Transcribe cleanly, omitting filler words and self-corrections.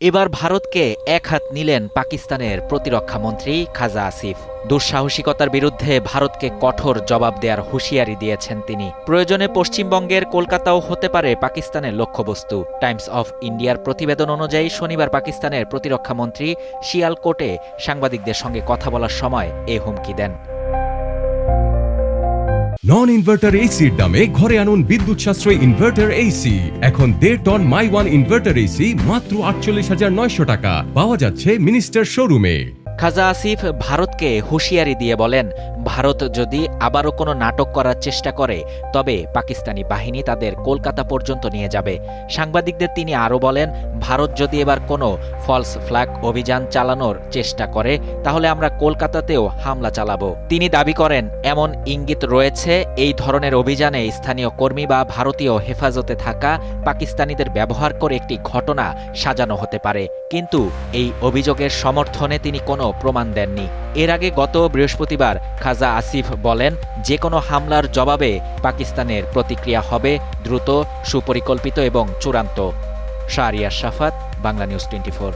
এবার ভারতকে এক হাত নিলেন পাকিস্তানের প্রতিরক্ষামন্ত্রী খাজা আসিফ। দুঃসাহসিকতার বিরুদ্ধে ভারতকে কঠোর জবাব দেওয়ার হুঁশিয়ারি দিয়েছেন তিনি। প্রয়োজনে পশ্চিমবঙ্গের কলকাতাও হতে পারে পাকিস্তানের লক্ষ্যবস্তু। টাইমস অফ ইন্ডিয়ার প্রতিবেদন অনুযায়ী শনিবার পাকিস্তানের প্রতিরক্ষামন্ত্রী শিয়ালকোটে সাংবাদিকদের সঙ্গে কথা বলার সময় এ হুমকি দেন। নন ইনভার্টার এসির দামে ঘরে আনুন বিদ্যুৎ সাশ্রয়ী ইনভার্টার এসি। এখন 1.5 ton my one inverter AC মাত্র 48,900 টাকা পাওয়া যাচ্ছে মিনিস্টার শোরুমে। খাজা আসিফ ভারতকে হুঁশিয়ারি দিয়ে বলেন, ভারত যদি আবারও কোনো নাটক করার চেষ্টা করে তবে পাকিস্তানি বাহিনী তাদের কলকাতা পর্যন্ত নিয়ে যাবে। সাংবাদিকদের তিনি আরও বলেন, ভারত যদি এবার কোনো ফলস ফ্ল্যাগ অভিযান চালানোর চেষ্টা করে তাহলে আমরা কলকাতাতেও হামলা চালাবো। তিনি দাবি করেন, এমন ইঙ্গিত রয়েছে এই ধরনের অভিযানে স্থানীয় কর্মী বা ভারতীয় হেফাজতে থাকা পাকিস্তানিদের ব্যবহার করে একটি ঘটনা সাজানো হতে পারে। কিন্তু এই অভিযোগের সমর্থনে তিনি কোনো প্রমাণ দেননি। এর আগে গত বৃহস্পতিবার খাজা আসিফ বলেন, যে কোনো হামলার জবাবে পাকিস্তানের প্রতিক্রিয়া হবে দ্রুত, সুপরিকল্পিত এবং চূড়ান্ত। শাহরিয়ার শাফাত, বাংলা নিউজ 24।